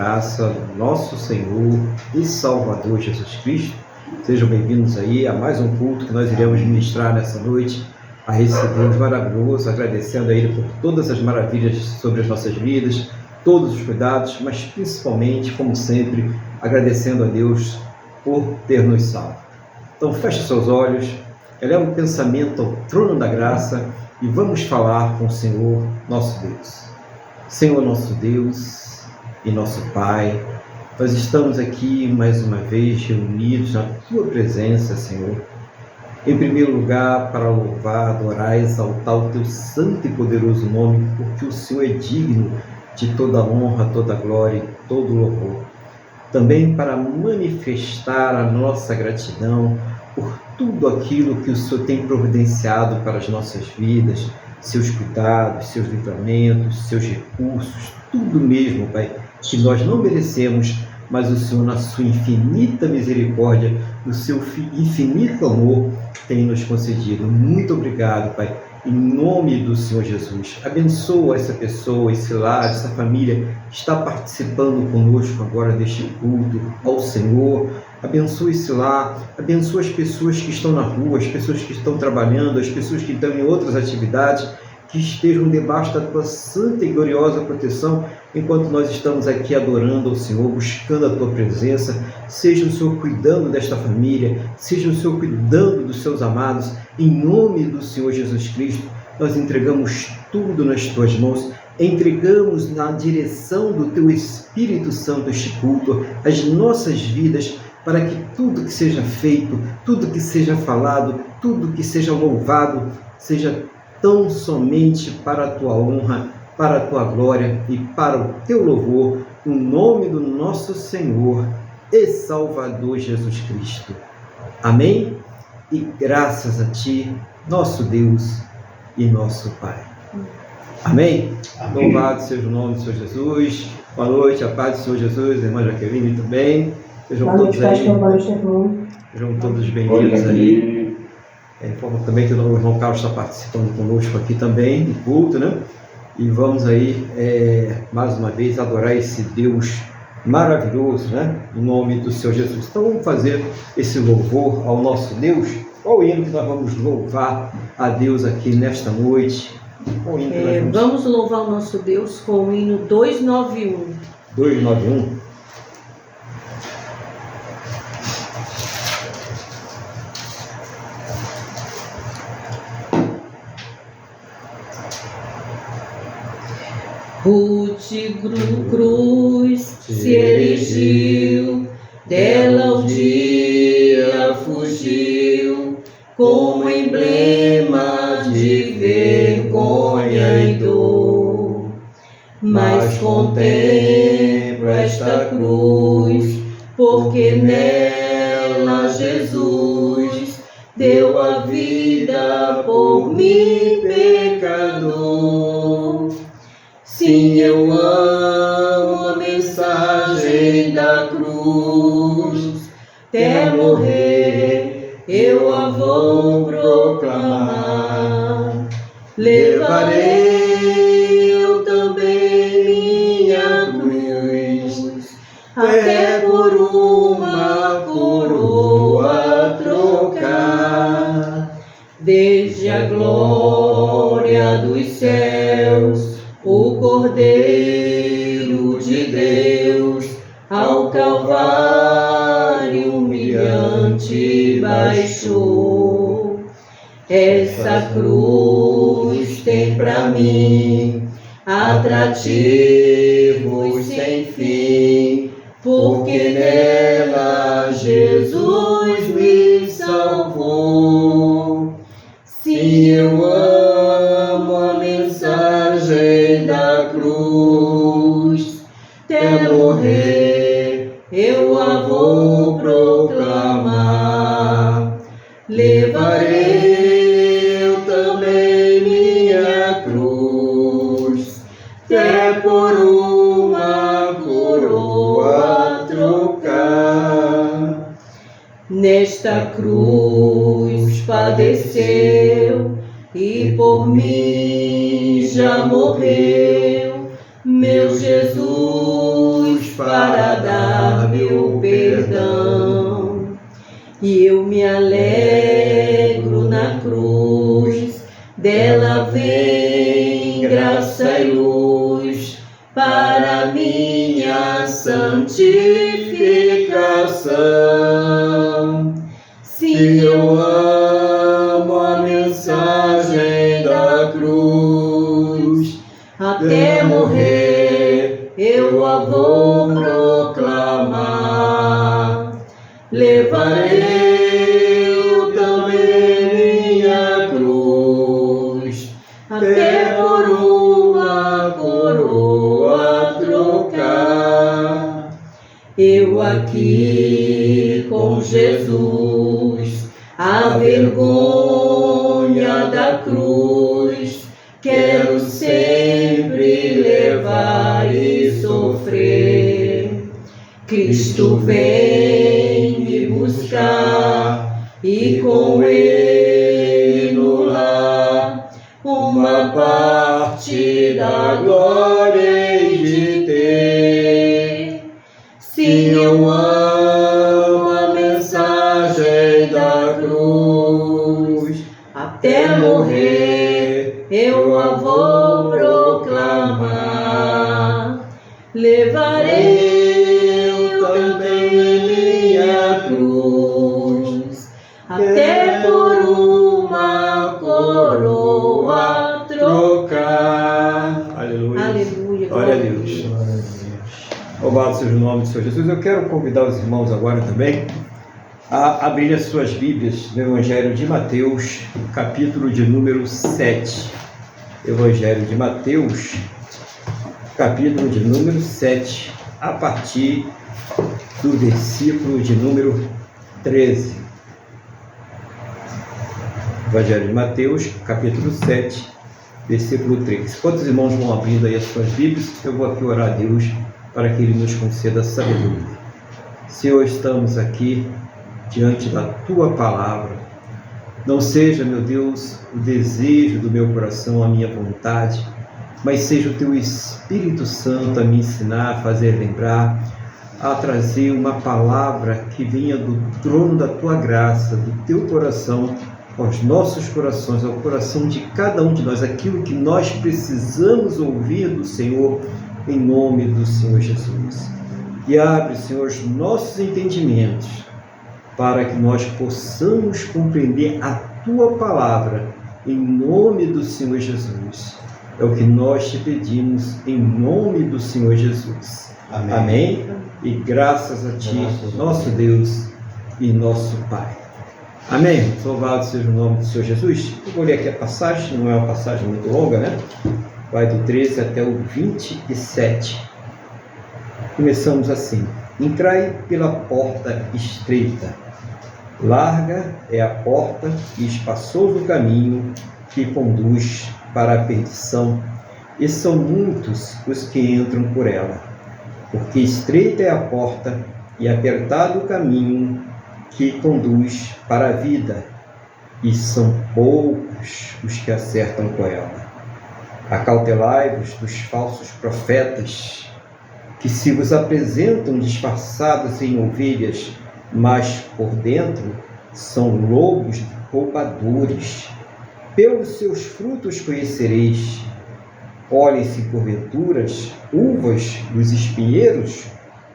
graça do nosso Senhor e Salvador Jesus Cristo. Sejam bem-vindos aí a mais um culto que nós iremos ministrar nessa noite a esse Deus maravilhoso, agradecendo a Ele por todas as maravilhas sobre as nossas vidas, todos os cuidados, mas principalmente, como sempre, agradecendo a Deus por ter nos salvo. Então feche seus olhos, eleva o pensamento ao trono da graça e vamos falar com o Senhor nosso Deus. Senhor nosso Deus e nosso Pai, nós estamos aqui mais uma vez reunidos na Tua presença, Senhor. Em primeiro lugar, para louvar, adorar, exaltar o Teu santo e poderoso nome, porque o Senhor é digno de toda honra, toda glória e todo louvor. Também para manifestar a nossa gratidão por tudo aquilo que o Senhor tem providenciado para as nossas vidas, seus cuidados, seus livramentos, seus recursos, tudo mesmo, Pai, que nós não merecemos, mas o Senhor, na sua infinita misericórdia, no seu infinito amor, tem nos concedido. Muito obrigado, Pai, em nome do Senhor Jesus. Abençoa essa pessoa, esse lar, essa família que está participando conosco agora deste culto ao Senhor. Abençoa esse lar, abençoa as pessoas que estão na rua, as pessoas que estão trabalhando, as pessoas que estão em outras atividades, que estejam debaixo da Tua santa e gloriosa proteção, enquanto nós estamos aqui adorando ao Senhor, buscando a Tua presença. Seja o Senhor cuidando desta família, seja o Senhor cuidando dos seus amados, em nome do Senhor Jesus Cristo. Nós entregamos tudo nas Tuas mãos, entregamos na direção do Teu Espírito Santo este culto, as nossas vidas, para que tudo que seja feito, tudo que seja falado, tudo que seja louvado, seja tão somente para a Tua honra, para a Tua glória e para o Teu louvor, no nome do nosso Senhor e Salvador Jesus Cristo. Amém? E graças a Ti, nosso Deus e nosso Pai. Amém? Amém. Louvado seja o nome do Senhor Jesus. Boa noite, a paz do Senhor Jesus, irmã Jaqueline também. Sejam todos aí. Sejam todos bem-vindos aí. Informo também que o irmão Carlos está participando conosco aqui também, do culto, né? E vamos aí, mais uma vez, adorar esse Deus maravilhoso, né? Em nome do Senhor Jesus. Então vamos fazer esse louvor ao nosso Deus. Qual o hino que nós vamos louvar a Deus aqui nesta noite? Qual hino que nós vamos louvar o nosso Deus com o hino 291. 291. Ruth cruz se erigiu, dela um dia fugiu, como emblema de vergonha e dor. Mas contemplo esta cruz, porque nela Jesus deu a vida por mim, pecador. Sim, eu amo a mensagem da cruz, até morrer eu a vou proclamar. Levarei eu também minha cruz, até por uma coroa trocar. Desde a glória dos céus, o Cordeiro de Deus ao Calvário humilhante baixou. Essa cruz tem pra mim atrativos sem fim, porque nela Jesus me salvou. Sim, eu amo a mensagem da cruz, até morrer eu a vou proclamar. Levarei eu também minha cruz, até por uma coroa trocar. Nesta cruz padeceu e por mim já morreu, meu Jesus para dar meu perdão. E eu me alegro na cruz, dela vem graça e luz para minha santificação. Se eu amo a mensagem da cruz, até morrer eu a vou proclamar. Levarei eu também minha cruz, até por uma coroa trocar. Eu aqui com Jesus, a vergonha da cruz, quero sempre levar e sofrer. Cristo vem me buscar e com Ele no lar uma parte da glória hei de ter. Se eu amo a mensagem da cruz, até morrer eu a vou proclamar. Levarei eu também minha cruz, até por uma coroa trocar. Aleluia. Aleluia. Glória a Deus. Louvado seja o nome do Senhor Jesus. Eu quero convidar os irmãos agora também a abrir as suas Bíblias no Evangelho de Mateus, capítulo de número 7. Evangelho de Mateus, capítulo de número 7, a partir do versículo de número 13. Evangelho de Mateus, capítulo 7, versículo 13. Quantos irmãos vão abrindo aí as suas Bíblias? Eu vou aqui orar a Deus para que Ele nos conceda sabedoria. Senhor, estamos aqui diante da Tua Palavra. Não seja, meu Deus, o desejo do meu coração, a minha vontade, mas seja o Teu Espírito Santo a me ensinar, a fazer lembrar, a trazer uma palavra que venha do trono da Tua graça, do Teu coração, aos nossos corações, ao coração de cada um de nós, aquilo que nós precisamos ouvir do Senhor, em nome do Senhor Jesus. E abre, Senhor, os nossos entendimentos, para que nós possamos compreender a Tua Palavra, em nome do Senhor Jesus. É o que nós te pedimos, em nome do Senhor Jesus. Amém. Amém. E graças a Ti, nosso Deus e nosso Pai. Amém. Louvado seja o nome do Senhor Jesus. Eu vou ler aqui a passagem, não é uma passagem muito longa, né? Vai do 13 até o 27. Começamos assim: entrai pela porta estreita. Larga é a porta e espaçoso o caminho que conduz para a perdição, e são muitos os que entram por ela. Porque estreita é a porta e apertado o caminho que conduz para a vida, e são poucos os que acertam com ela. Acautelai-vos dos falsos profetas, que se vos apresentam disfarçados em ovelhas, mas por dentro são lobos roubadores. Pelos seus frutos conhecereis. Olhem-se porventuras uvas dos espinheiros,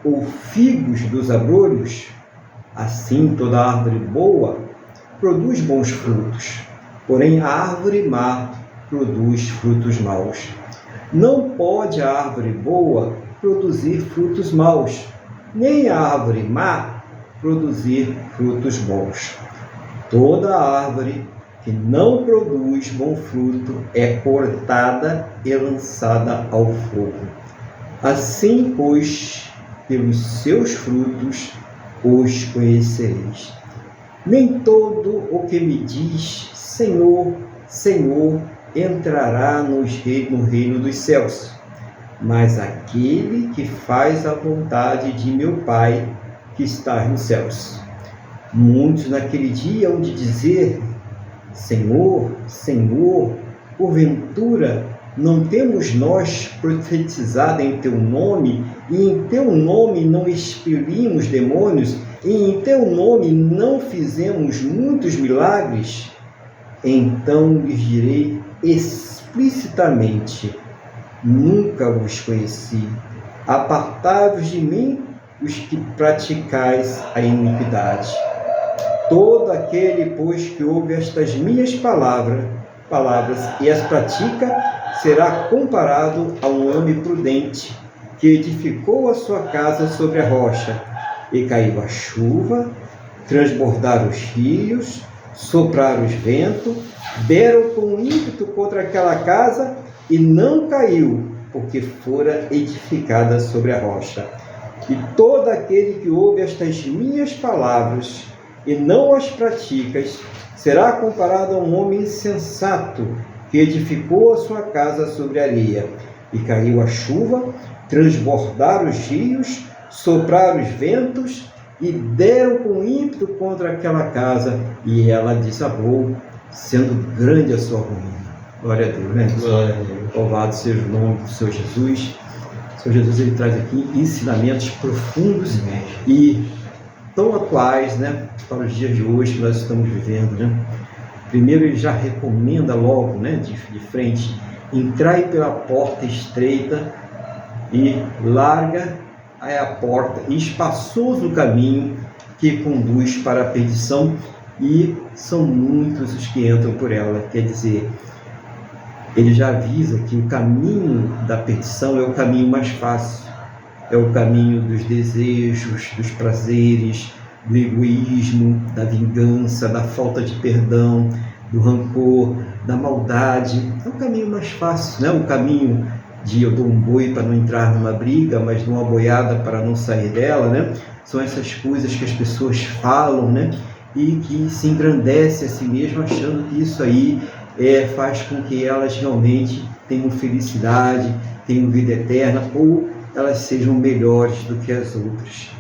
ou figos dos abrolhos? Assim toda árvore boa produz bons frutos, porém a árvore má produz frutos maus. Não pode a árvore boa produzir frutos maus, nem a árvore má produzir frutos bons. Toda árvore que não produz bom fruto é cortada e lançada ao fogo. Assim, pois, pelos seus frutos os conhecereis. Nem todo o que me diz Senhor, Senhor, entrará no reino dos céus, mas aquele que faz a vontade de meu Pai que está nos céus. Muitos naquele dia hão de dizer: Senhor, Senhor, porventura Não temos nós profetizado em teu nome, e em teu nome não expelimos demônios, e em teu nome não fizemos muitos milagres? Então lhes direi explicitamente: nunca vos conheci. Apartai-vos de mim, os que praticais a iniquidade. Todo aquele, pois, que ouve estas minhas palavras e as pratica, será comparado a um homem prudente, que edificou a sua casa sobre a rocha. E caiu a chuva, transbordaram os rios, sopraram os ventos, deram com ímpeto contra aquela casa, e não caiu, porque fora edificada sobre a rocha. E todo aquele que ouve estas minhas palavras e não as praticas, será comparado a um homem insensato, que edificou a sua casa sobre a areia. E caiu a chuva, transbordaram os rios, sopraram os ventos, e deram com ímpeto contra aquela casa, e ela desabou, sendo grande a sua ruína. Glória a Deus, né? Glória a Deus. Louvado seja o nome do Senhor Jesus. O Senhor Jesus, ele traz aqui ensinamentos profundos e tão atuais, né, para os dias de hoje que nós estamos vivendo, né? Primeiro, ele já recomenda logo, né, de frente: entrai pela porta estreita, e larga é a porta, e espaçoso o caminho que conduz para a perdição, e são muitos os que entram por ela. Quer dizer, ele já avisa que o caminho da perdição é o caminho mais fácil, é o caminho dos desejos, dos prazeres, do egoísmo, da vingança, da falta de perdão, do rancor, da maldade. É o caminho mais fácil, né? O caminho de eu dou um boi para não entrar numa briga, mas dou uma boiada para não sair dela, né? São essas coisas que as pessoas falam, né? E que se engrandece a si mesmo, achando que isso aí faz com que elas realmente tenham felicidade, tenham vida eterna, ou elas sejam melhores do que as outras.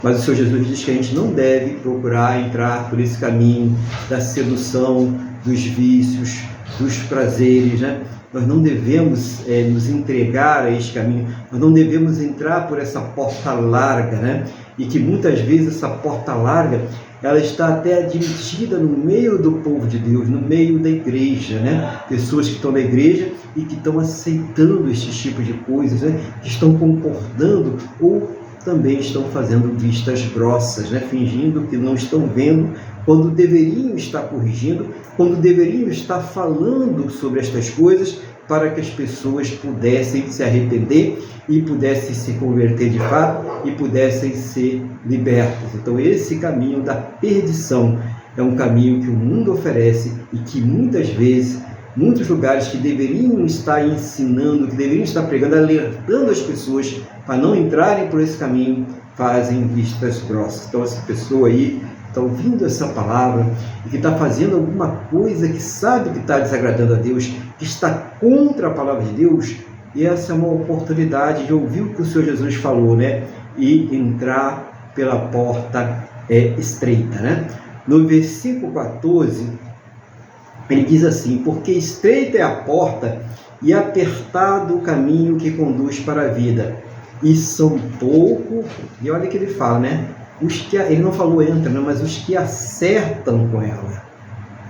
Mas o Senhor Jesus diz que a gente não deve procurar entrar por esse caminho da sedução, dos vícios, dos prazeres, né? Nós não devemos nos entregar a este caminho, nós não devemos entrar por essa porta larga, né? E que muitas vezes essa porta larga, ela está até admitida no meio do povo de Deus, no meio da igreja, né? Pessoas que estão na igreja e que estão aceitando esses tipos de coisas, né? Que estão concordando ou também estão fazendo vistas grossas, né? Fingindo que não estão vendo, quando deveriam estar corrigindo, quando deveriam estar falando sobre estas coisas, para que as pessoas pudessem se arrepender e pudessem se converter de fato e pudessem ser libertos. Então esse caminho da perdição é um caminho que o mundo oferece e que muitas vezes, muitos lugares que deveriam estar ensinando, que deveriam estar pregando, alertando as pessoas para não entrarem por esse caminho, fazem vistas grossas. Então essa pessoa aí está ouvindo essa palavra e que está fazendo alguma coisa que sabe que está desagradando a Deus, que está contra a palavra de Deus, e essa é uma oportunidade de ouvir o que o Senhor Jesus falou, né? E entrar pela porta estreita, né? No versículo 14, ele diz assim: porque estreita é a porta e apertado o caminho que conduz para a vida, e são poucos, e olha o que ele fala, né? Ele não falou entra, né? Mas os que acertam com ela.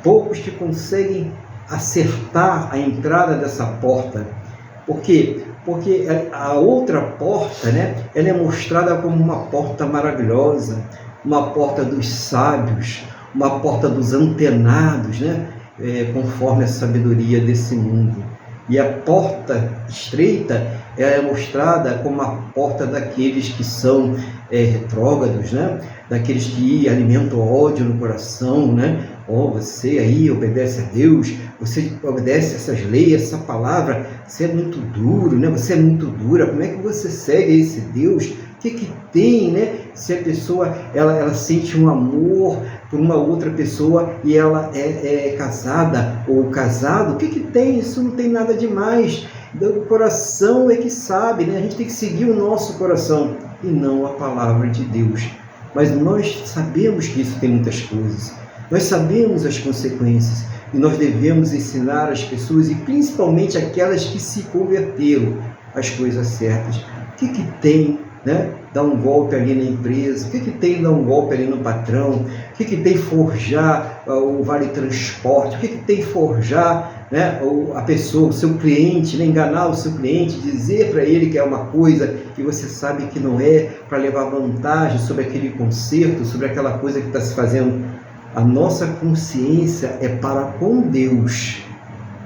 Poucos que conseguem acertar a entrada dessa porta. Por quê? Porque a outra porta, né? Ela é mostrada como uma porta maravilhosa, uma porta dos sábios, uma porta dos antenados, né? Conforme a sabedoria desse mundo. E a porta estreita, ela é mostrada como a porta daqueles que são retrógrados, né? Daqueles que alimentam ódio no coração, né? Você aí obedece a Deus, você obedece essas leis, essa palavra, você é muito duro, né? Você é muito dura, como é que você segue esse Deus? O que tem, né? Se a pessoa ela sente um amor por uma outra pessoa e ela é casada ou casado, o que tem? Isso não tem nada demais. O coração é que sabe, né? A gente tem que seguir o nosso coração e não a palavra de Deus. Mas nós sabemos que isso tem muitas coisas. Nós sabemos as consequências. e nós devemos ensinar as pessoas, e principalmente aquelas que se converteram, as coisas certas. O que tem, né, dar um golpe ali na empresa? O que tem dar um golpe ali no patrão? O que tem forjar o vale transporte? O que tem forjar, né, a pessoa, o seu cliente, né, enganar o seu cliente, dizer para ele que é uma coisa que você sabe que não é, para levar vantagem sobre aquele conserto, sobre aquela coisa que está se fazendo? A nossa consciência é para com Deus.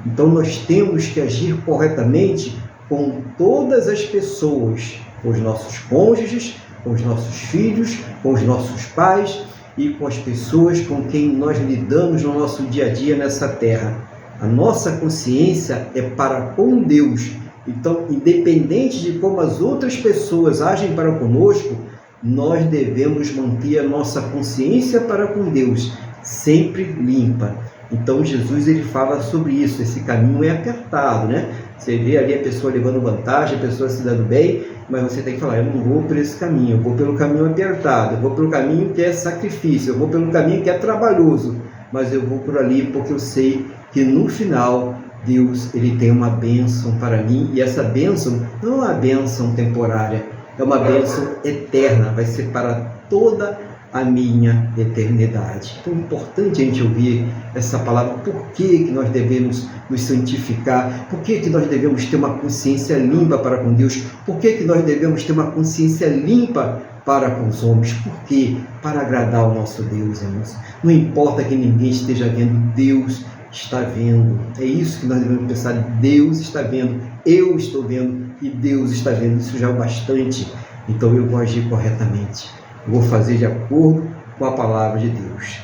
Então nós temos que agir corretamente com todas as pessoas, com os nossos cônjuges, com os nossos filhos, com os nossos pais e com as pessoas com quem nós lidamos no nosso dia a dia nessa terra. A nossa consciência é para com Deus. Então, independente de como as outras pessoas agem para conosco, nós devemos manter a nossa consciência para com Deus sempre limpa. Então Jesus ele fala sobre isso. Esse caminho é apertado, né? Você vê ali a pessoa levando vantagem, a pessoa se dando bem, mas você tem que falar: eu não vou por esse caminho, eu vou pelo caminho apertado, eu vou pelo caminho que é sacrifício, eu vou pelo caminho que é trabalhoso, mas eu vou por ali porque eu sei que no final Deus ele tem uma bênção para mim, e essa bênção não é uma bênção temporária, é uma bênção eterna, vai ser para toda a minha eternidade. Então é importante a gente ouvir essa palavra. Por que nós devemos nos santificar? Por que nós devemos ter uma consciência limpa para com Deus? Por que nós devemos ter uma consciência limpa para com os homens? Por quê? Para agradar o nosso Deus, irmãos. Não importa que ninguém esteja vendo, Deus está vendo. É isso que nós devemos pensar: Deus está vendo, eu estou vendo e Deus está vendo. Isso já é o bastante. Então eu vou agir corretamente. Eu vou fazer de acordo com a palavra de Deus.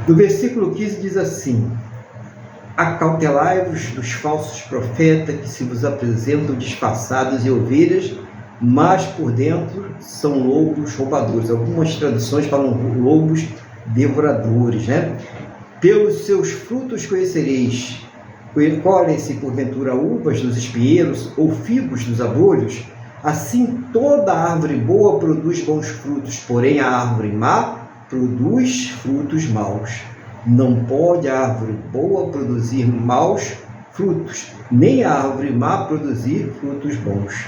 No versículo 15 diz assim: acautelai-vos dos falsos profetas que se vos apresentam disfarçados de ovelhas, mas por dentro são lobos roubadores. Algumas traduções falam lobos devoradores, né? Pelos seus frutos conhecereis. Colhem-se porventura uvas dos espinheiros ou figos dos abrolhos? Assim toda árvore boa produz bons frutos, porém a árvore má produz frutos maus. Não pode a árvore boa produzir maus frutos, nem a árvore má produzir frutos bons.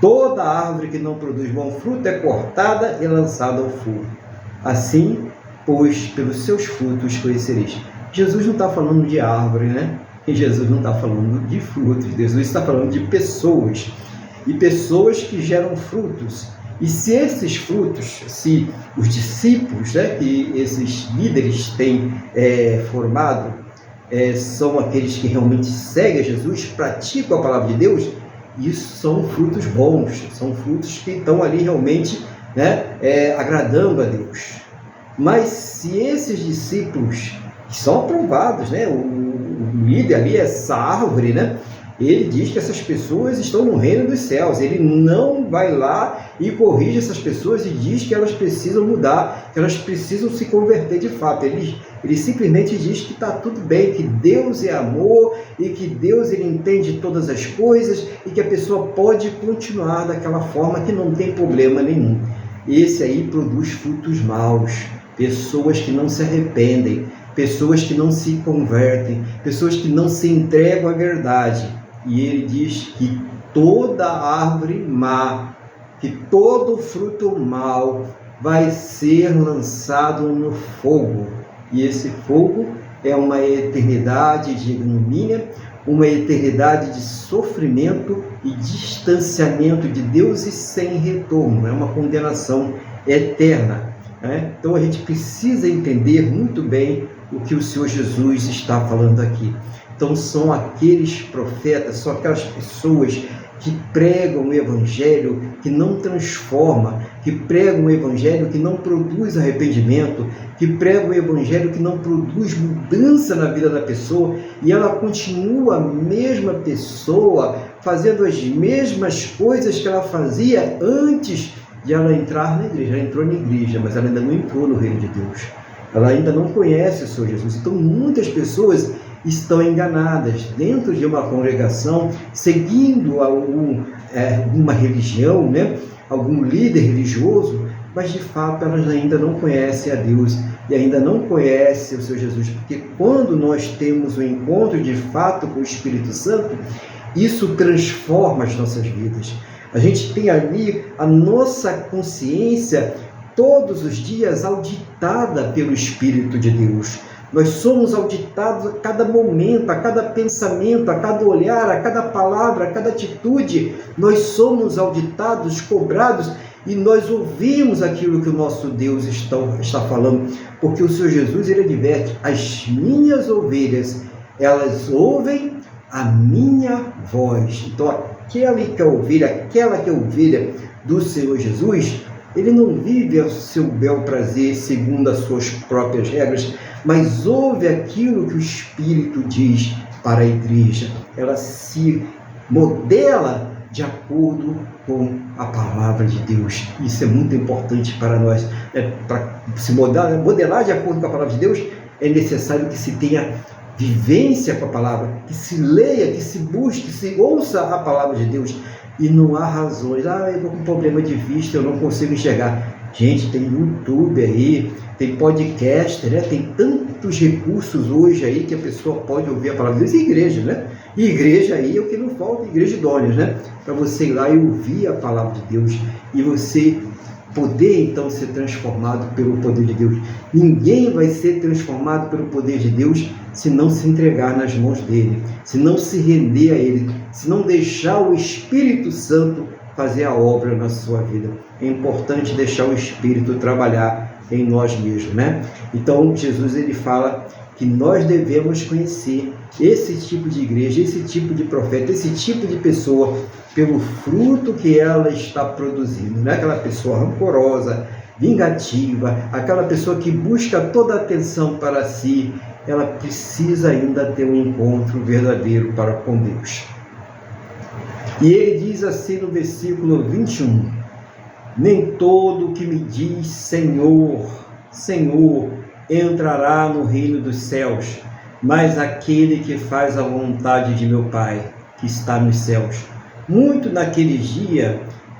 Toda árvore que não produz bom fruto é cortada e lançada ao fogo. Assim, pois, pelos seus frutos conhecereis. Jesus não está falando de árvore, né? E Jesus não está falando de frutos. Jesus está falando de pessoas. E pessoas que geram frutos. E se esses frutos, se os discípulos, né, que esses líderes têm formado, são aqueles que realmente seguem a Jesus, praticam a palavra de Deus, isso são frutos bons, são frutos que estão ali realmente, né, agradando a Deus. Mas se esses discípulos, que são aprovados, né, o líder ali, essa árvore, né, ele diz que essas pessoas estão no reino dos céus. Ele não vai lá e corrige essas pessoas e diz que elas precisam mudar, que elas precisam se converter de fato. Ele simplesmente diz que está tudo bem, que Deus é amor e que Deus ele entende todas as coisas e que a pessoa pode continuar daquela forma, que não tem problema nenhum. Esse aí produz frutos maus, pessoas que não se arrependem, pessoas que não se convertem, pessoas que não se entregam à verdade. E ele diz que toda árvore má, que todo fruto mau vai ser lançado no fogo. E esse fogo é uma eternidade de ignomínia, uma eternidade de sofrimento e distanciamento de Deus e sem retorno. É uma condenação eterna. Então a gente precisa entender muito bem o que o Senhor Jesus está falando aqui. Então são aqueles profetas, são aquelas pessoas que pregam o evangelho que não transforma, que pregam o evangelho que não produz arrependimento, que pregam o evangelho que não produz mudança na vida da pessoa, e ela continua a mesma pessoa, fazendo as mesmas coisas que ela fazia antes de ela entrar na igreja. Ela entrou na igreja, mas ela ainda não entrou no reino de Deus. Ela ainda não conhece o Senhor Jesus. Então muitas pessoas estão enganadas dentro de uma congregação, seguindo alguma religião, né? Algum líder religioso, mas de fato elas ainda não conhecem a Deus e ainda não conhecem o Senhor Jesus, porque quando nós temos um encontro de fato com o Espírito Santo, isso transforma as nossas vidas. A gente tem ali a nossa consciência todos os dias auditada pelo Espírito de Deus. Nós somos auditados a cada momento, a cada pensamento, a cada olhar, a cada palavra, a cada atitude. Nós somos auditados, cobrados, e nós ouvimos aquilo que o nosso Deus está falando. Porque o Senhor Jesus, ele adverte: as minhas ovelhas, elas ouvem a minha voz. Então, aquela que é ovelha do Senhor Jesus, ele não vive ao seu bel prazer, segundo as suas próprias regras, mas ouve aquilo que o Espírito diz para a igreja. Ela se modela de acordo com a palavra de Deus. Isso é muito importante para nós. Para se modelar de acordo com a palavra de Deus, é necessário que se tenha vivência com a palavra, que se leia, que se busque, que se ouça a palavra de Deus. E não há razões: eu estou com problema de vista, eu não consigo enxergar. Gente, tem YouTube aí, tem podcast, né? Tem tantos recursos hoje aí que a pessoa pode ouvir a palavra de Deus. E igreja, né? E igreja aí é o que não falta, igreja idôneas, né? Para você ir lá e ouvir a palavra de Deus e você poder então ser transformado pelo poder de Deus. Ninguém vai ser transformado pelo poder de Deus se não se entregar nas mãos dele, se não se render a ele, se não deixar o Espírito Santo fazer a obra na sua vida. É importante deixar o Espírito trabalhar em nós mesmos, né? Então Jesus, ele fala que nós devemos conhecer esse tipo de igreja, esse tipo de profeta, esse tipo de pessoa pelo fruto que ela está produzindo. Não é aquela pessoa rancorosa, vingativa, aquela pessoa que busca toda a atenção para si. Ela precisa ainda ter um encontro verdadeiro para com Deus. E ele diz assim no versículo 21, nem todo que me diz Senhor, Senhor, entrará no reino dos céus, mas aquele que faz a vontade de meu Pai, que está nos céus. Muito naqueles dias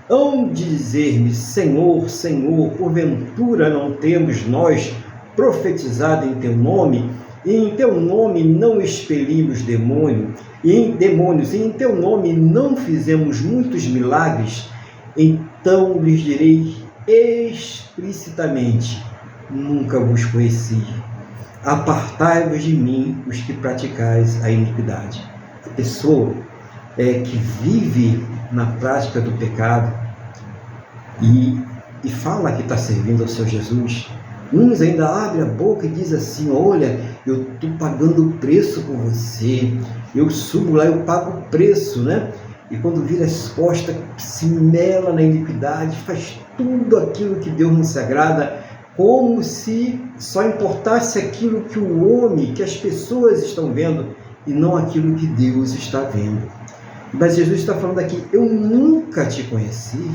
hão de dizer-me, Senhor, Senhor, porventura não temos nós profetizado em teu nome, e em teu nome não expelimos demônios, e em teu nome não fizemos muitos milagres? Então lhes direi explicitamente, nunca vos conheci. Apartai-vos de mim, os que praticais a iniquidade. A pessoa que vive na prática do pecado e fala que está servindo ao Senhor Jesus, uns ainda abrem a boca e dizem assim: olha, eu estou pagando o preço por você, eu subo lá, eu pago o preço, né? E quando vira as costas, se mela na iniquidade, faz tudo aquilo que Deus não se agrada, como se só importasse aquilo que o homem, que as pessoas estão vendo, e não aquilo que Deus está vendo. Mas Jesus está falando aqui: eu nunca te conheci,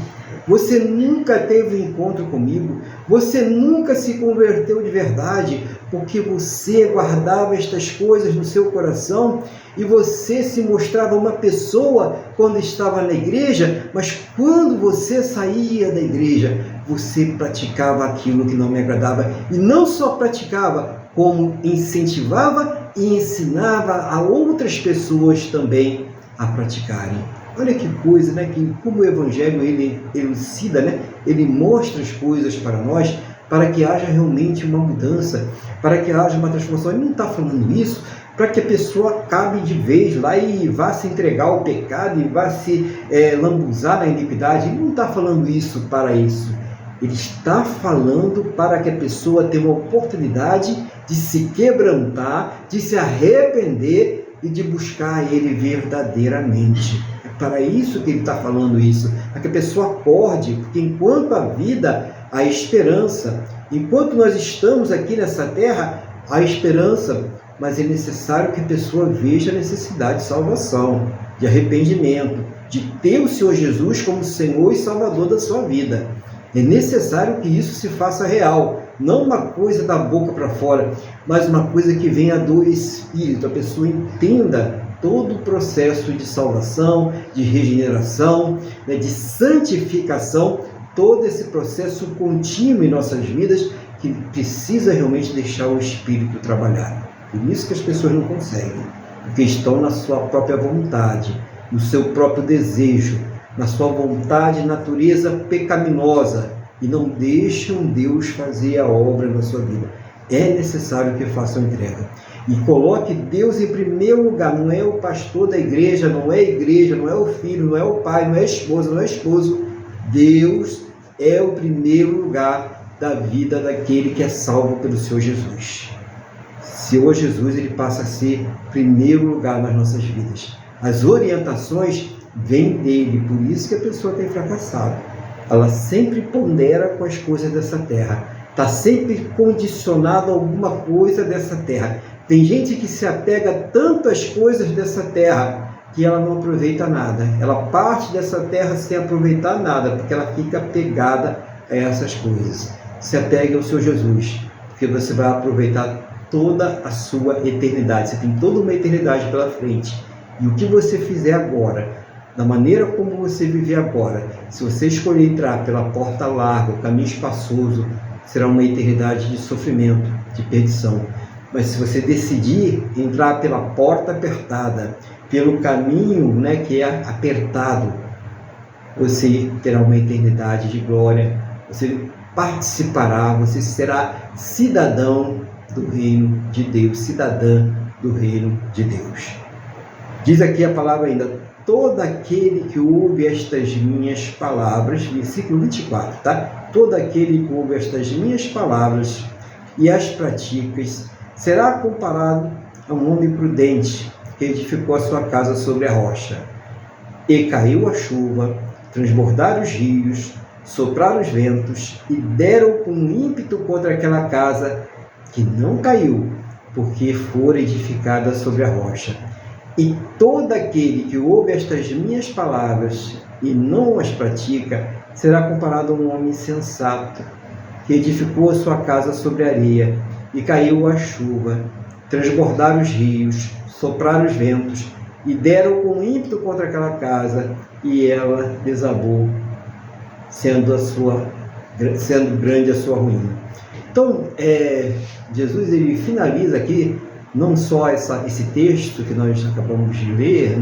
você nunca teve um encontro comigo, você nunca se converteu de verdade, porque você guardava estas coisas no seu coração e você se mostrava uma pessoa quando estava na igreja, mas quando você saía da igreja, você praticava aquilo que não me agradava, e não só praticava, como incentivava e ensinava a outras pessoas também a praticarem. Olha que coisa, né? Que como o Evangelho ele elucida, né? Ele mostra as coisas para nós, para que haja realmente uma mudança, para que haja uma transformação. Ele não está falando isso para que a pessoa acabe de vez lá e vá se entregar ao pecado e vá se lambuzar na iniquidade. Ele não está falando isso para isso. Ele está falando para que a pessoa tenha uma oportunidade de se quebrantar, de se arrepender e de buscar Ele verdadeiramente. É para isso que Ele está falando isso, para que a pessoa acorde, porque enquanto a vida, há esperança. Enquanto nós estamos aqui nessa terra, há esperança, mas é necessário que a pessoa veja a necessidade de salvação, de arrependimento, de ter o Senhor Jesus como Senhor e Salvador da sua vida. É necessário que isso se faça real, não uma coisa da boca para fora, mas uma coisa que venha do Espírito. A pessoa entenda todo o processo de salvação, de regeneração, de santificação, todo esse processo contínuo em nossas vidas que precisa realmente deixar o Espírito trabalhar. Por isso que as pessoas não conseguem, porque estão na sua própria vontade, no seu próprio desejo, na sua vontade, natureza pecaminosa, e não deixam Deus fazer a obra na sua vida. É necessário que façam entrega. E coloque Deus em primeiro lugar. Não é o pastor da igreja, não é a igreja, não é o filho, não é o pai, não é a esposa, não é o esposo. Deus é o primeiro lugar da vida daquele que é salvo pelo Senhor Jesus. Senhor Jesus, ele passa a ser primeiro lugar nas nossas vidas. As orientações vêm dele, por isso que a pessoa tem fracassado. Ela sempre pondera com as coisas dessa terra. Está sempre condicionado a alguma coisa dessa terra. Tem gente que se apega tanto às coisas dessa terra que ela não aproveita nada. Ela parte dessa terra sem aproveitar nada, porque ela fica apegada a essas coisas. Se apegue ao Senhor Jesus, porque você vai aproveitar toda a sua eternidade. Você tem toda uma eternidade pela frente. E o que você fizer agora, da maneira como você viver agora, se você escolher entrar pela porta larga, o caminho espaçoso, será uma eternidade de sofrimento, de perdição. Mas se você decidir entrar pela porta apertada, pelo caminho, que é apertado, você terá uma eternidade de glória, você participará, você será cidadão do reino de Deus, cidadã do reino de Deus. Diz aqui a palavra ainda: todo aquele que ouve estas minhas palavras, versículo 24, tá? Todo aquele que ouve estas minhas palavras e as pratica, será comparado a um homem prudente que edificou a sua casa sobre a rocha. E caiu a chuva, transbordaram os rios, sopraram os ventos e deram com ímpeto contra aquela casa, que não caiu, porque fora edificada sobre a rocha. E todo aquele que ouve estas minhas palavras e não as pratica, será comparado a um homem sensato, que edificou a sua casa sobre a areia, e caiu a chuva, transbordaram os rios, sopraram os ventos, e deram com ímpeto contra aquela casa, e ela desabou, sendo grande a sua ruína. Então, Jesus ele finaliza aqui não só esse texto que nós acabamos de ler,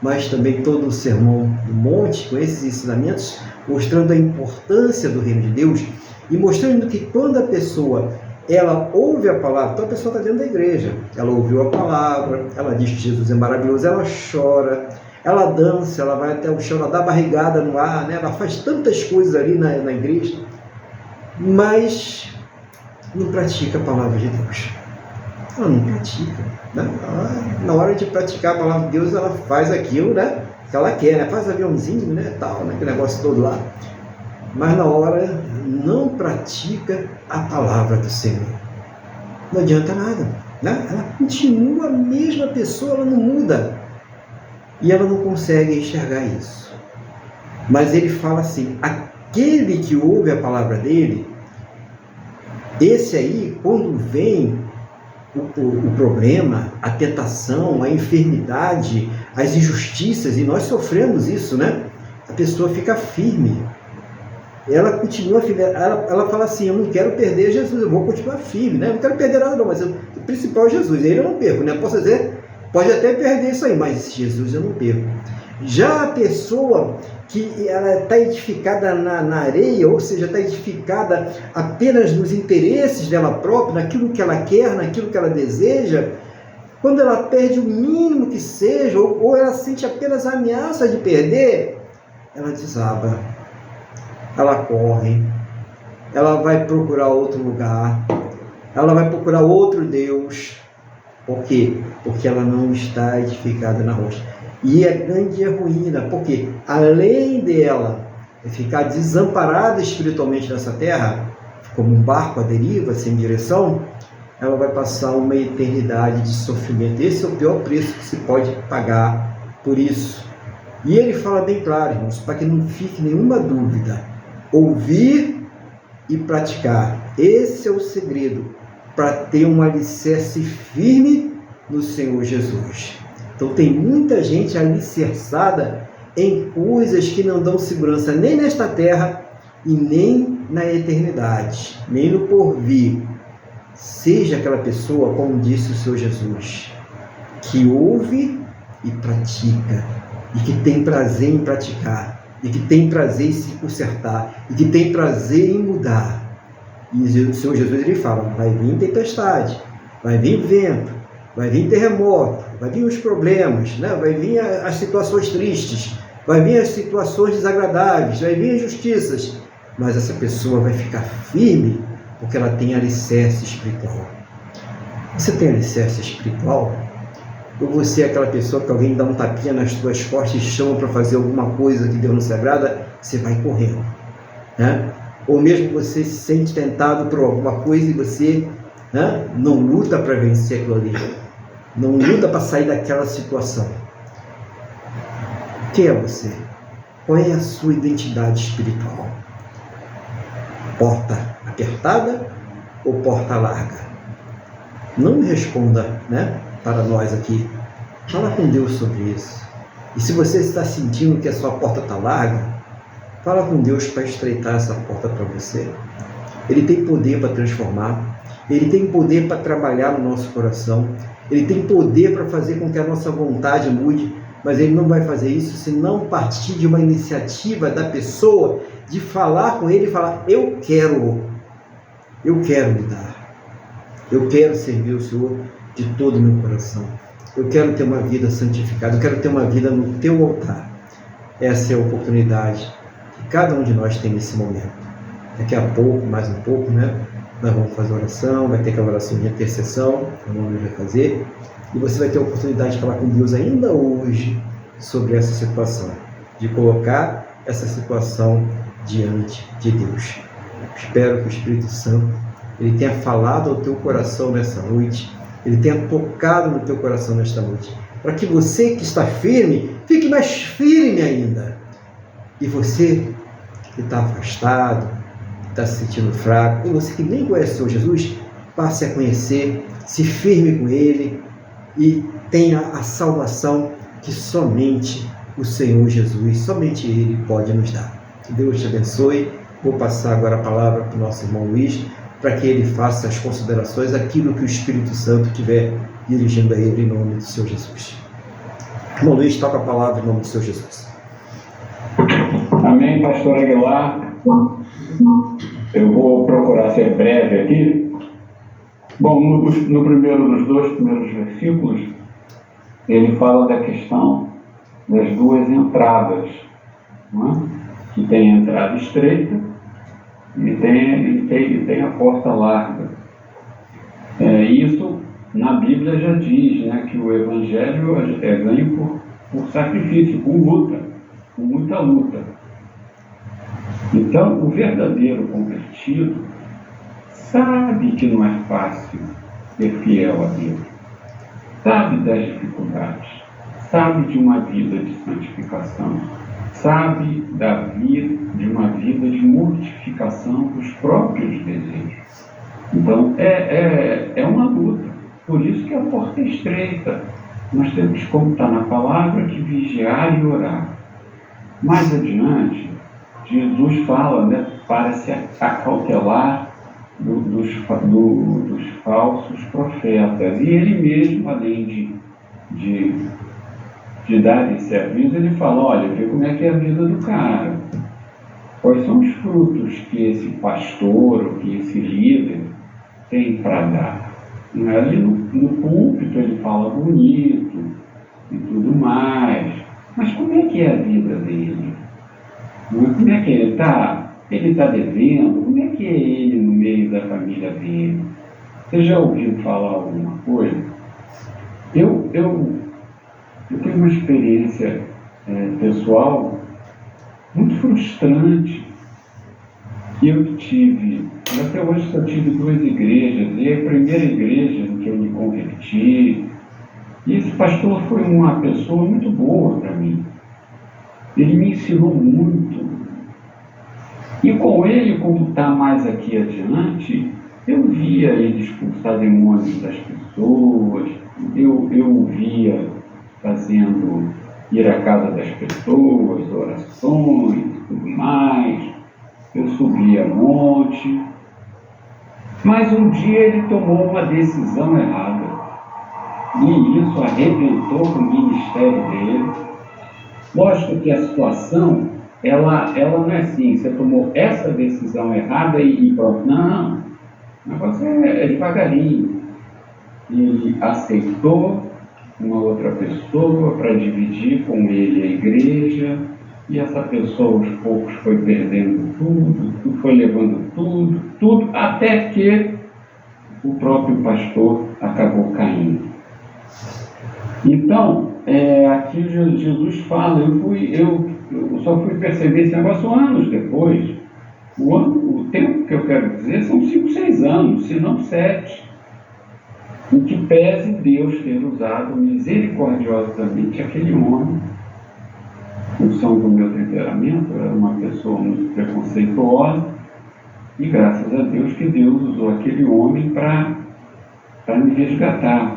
mas também todo o Sermão do Monte, com esses ensinamentos, mostrando a importância do reino de Deus e mostrando que quando a pessoa ela ouve a palavra, então a pessoa está dentro da igreja, ela ouviu a palavra, ela diz que Jesus é maravilhoso, ela chora, ela dança, ela vai até o chão, ela dá barrigada no ar, ela faz tantas coisas ali na igreja, mas não pratica a palavra de Deus. Ela não pratica. Na hora de praticar a palavra de Deus, ela faz aquilo que ela quer, faz aviãozinho, tal, aquele negócio todo lá. Mas na hora não pratica a palavra do Senhor. Não adianta nada. Ela continua a mesma pessoa, ela não muda. E ela não consegue enxergar isso. Mas ele fala assim: aquele que ouve a palavra dele, esse aí, quando vem o problema, a tentação, a enfermidade, as injustiças, e nós sofremos isso, a pessoa fica firme. Ela continua firme. Ela fala assim: eu não quero perder Jesus, eu vou continuar firme, eu não quero perder nada não, mas o principal é Jesus, ele eu não perco, Posso dizer, pode até perder isso aí, mas esse Jesus eu não perco. Já a pessoa que ela está edificada na areia, ou seja, está edificada apenas nos interesses dela própria, naquilo que ela quer, naquilo que ela deseja, quando ela perde o mínimo que seja, ou ela sente apenas a ameaça de perder, ela desaba, ela corre, ela vai procurar outro lugar, ela vai procurar outro Deus. Por quê? Porque ela não está edificada na rocha. E é grande ruína, porque além dela ficar desamparada espiritualmente nessa terra, como um barco à deriva, sem direção, ela vai passar uma eternidade de sofrimento. Esse é o pior preço que se pode pagar por isso. E ele fala bem claro, irmãos, para que não fique nenhuma dúvida: ouvir e praticar. Esse é o segredo para ter um alicerce firme no Senhor Jesus. Então tem muita gente alicerçada em coisas que não dão segurança nem nesta terra e nem na eternidade, nem no porvir. Seja aquela pessoa, como disse o Senhor Jesus, que ouve e pratica, e que tem prazer em praticar, e que tem prazer em se consertar, e que tem prazer em mudar. E o Senhor Jesus, ele fala, vai vir tempestade, vai vir vento, vai vir terremoto, vai vir os problemas, né? Vai vir as situações tristes, vai vir as situações desagradáveis, vai vir as injustiças, mas essa pessoa vai ficar firme porque ela tem alicerce espiritual. Você tem alicerce espiritual? Ou você é aquela pessoa que alguém dá um tapinha nas tuas costas e chama para fazer alguma coisa que Deus não se agrada, você vai correndo, né? Ou mesmo você se sente tentado por alguma coisa e você, né, não luta para vencer aquilo ali, não luta para sair daquela situação. Quem é você? Qual é a sua identidade espiritual? Porta apertada ou porta larga? Não me responda, né, para nós aqui. Fala com Deus sobre isso. E se você está sentindo que a sua porta está larga, fala com Deus para estreitar essa porta para você. Ele tem poder para transformar. Ele tem poder para trabalhar no nosso coração. Ele tem poder para fazer com que a nossa vontade mude. Mas Ele não vai fazer isso se não partir de uma iniciativa da pessoa de falar com Ele e falar, eu quero mudar. Eu quero servir o Senhor de todo o meu coração. Eu quero ter uma vida santificada. Eu quero ter uma vida no Teu altar. Essa é a oportunidade que cada um de nós tem nesse momento. Daqui a pouco, mais um pouco, né? Nós vamos fazer oração, vai ter aquela oração de intercessão, que o nome vai fazer. E você vai ter a oportunidade de falar com Deus ainda hoje sobre essa situação, de colocar essa situação diante de Deus. Espero que o Espírito Santo ele tenha falado ao teu coração nessa noite, ele tenha tocado no teu coração nesta noite, para que você que está firme, fique mais firme ainda. E você que está afastado, que está se sentindo fraco, e você que nem conhece o Senhor Jesus, passe a conhecer, se firme com Ele, e tenha a salvação que somente o Senhor Jesus, somente Ele pode nos dar. Que Deus te abençoe. Vou passar agora a palavra para o nosso irmão Luiz, para que ele faça as considerações, aquilo que o Espírito Santo estiver dirigindo a ele, em nome do Senhor Jesus. Irmão Luiz, toca a palavra em nome do Senhor Jesus. Amém, pastor Aguilar. Eu vou procurar ser breve aqui. Bom, nos dois primeiros versículos, ele fala da questão das duas entradas, não é? Que tem a entrada estreita e tem a porta larga. Isso na Bíblia já diz, né, que o Evangelho é ganho por sacrifício, com luta, com muita luta. Então, o verdadeiro convertido sabe que não é fácil ser fiel a Deus, sabe das dificuldades, sabe de uma vida de santificação, sabe de uma vida de mortificação dos próprios desejos. Então, é uma luta. Por isso que a porta é estreita. Nós temos, como está na palavra, que vigiar e orar. Mais adiante, Jesus fala, né, para se acautelar dos falsos profetas. E ele mesmo, além de dar esse aviso, ele fala, olha, vê como é que é a vida do cara. Quais são os frutos que esse pastor ou que esse líder tem para dar? Ali no púlpito ele fala bonito e tudo mais, mas como é que é a vida dele? Como é que ele está? Ele está devendo? Como é que é ele no meio da família dele? Você já ouviu falar alguma coisa? Eu tenho uma experiência pessoal muito frustrante que eu tive. Até hoje eu tive duas igrejas, e a primeira igreja em que eu me converti, e esse pastor foi uma pessoa muito boa para mim. Ele me ensinou muito. E com ele, como está mais aqui adiante, eu via ele expulsar demônios das pessoas, eu via ir à casa das pessoas, orações e tudo mais. eu subia monte. Mas um dia ele tomou uma decisão errada. E isso arrebentou com o ministério dele. Lógico que a situação, ela não é assim, você tomou essa decisão errada e pronto. Não, o negócio é devagarinho. Ele aceitou uma outra pessoa para dividir com ele a igreja, e essa pessoa aos poucos foi perdendo tudo, foi levando tudo, até que o próprio pastor acabou caindo. Então, aqui Jesus fala, eu só fui perceber esse negócio anos depois. O tempo que eu quero dizer são 5, 6 anos, se não 7. Em que pese Deus ter usado misericordiosamente aquele homem. Em função do meu temperamento, eu era uma pessoa muito preconceituosa, e graças a Deus que Deus usou aquele homem para me resgatar.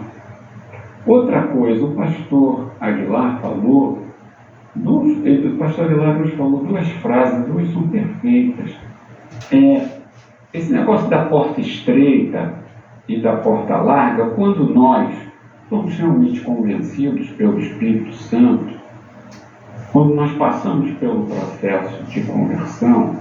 Outra coisa, o pastor Aguilar falou, o pastor Aguilar nos falou 2 frases, 2 são perfeitas. Esse negócio da porta estreita e da porta larga, quando nós somos realmente convencidos pelo Espírito Santo, quando nós passamos pelo processo de conversão,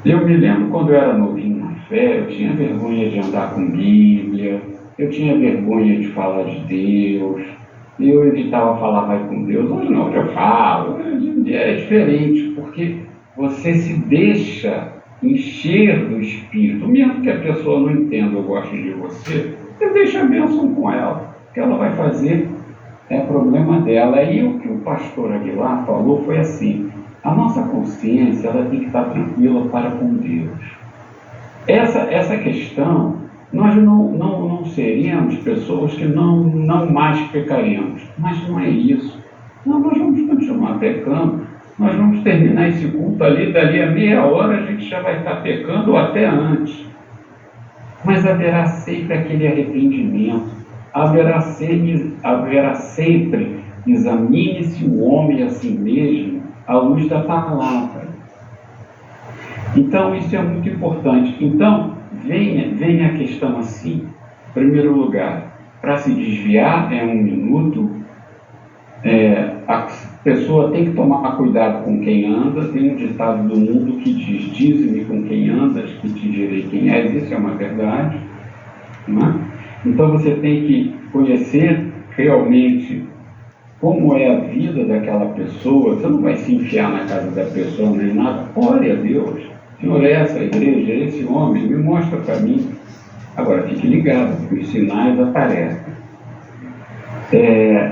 eu me lembro quando eu era novinho na fé, eu tinha vergonha de andar com Bíblia, eu tinha vergonha de falar de Deus, eu evitava falar mais com Deus. Hoje não, eu falo, é diferente, porque você se deixa encher do Espírito, mesmo que a pessoa não entenda ou goste de você deixa a bênção com ela, o que ela vai fazer é problema dela. E o que o pastor Aguilar falou foi assim: a nossa consciência ela tem que estar tranquila para com Deus. Essa questão, nós não seremos pessoas que não mais pecaremos, mas não é isso. Não, nós vamos continuar pecando, nós vamos terminar esse culto ali, dali a meia hora a gente já vai estar pecando ou até antes. Mas haverá sempre aquele arrependimento, haverá sempre examine-se o homem a si mesmo à luz da palavra. Então isso é muito importante. Então venha a questão assim. Em primeiro lugar, para se desviar é 1 minuto. A pessoa tem que tomar cuidado com quem anda. Tem um ditado do mundo que diz: dize-me com quem andas, que te direi quem és. Isso é uma verdade, não é? Então você tem que conhecer realmente como é a vida daquela pessoa. Você não vai se enfiar na casa da pessoa nem nada. Ore a Deus: Senhor, essa igreja, esse homem, me mostra para mim. Agora fique ligado, porque os sinais aparecem.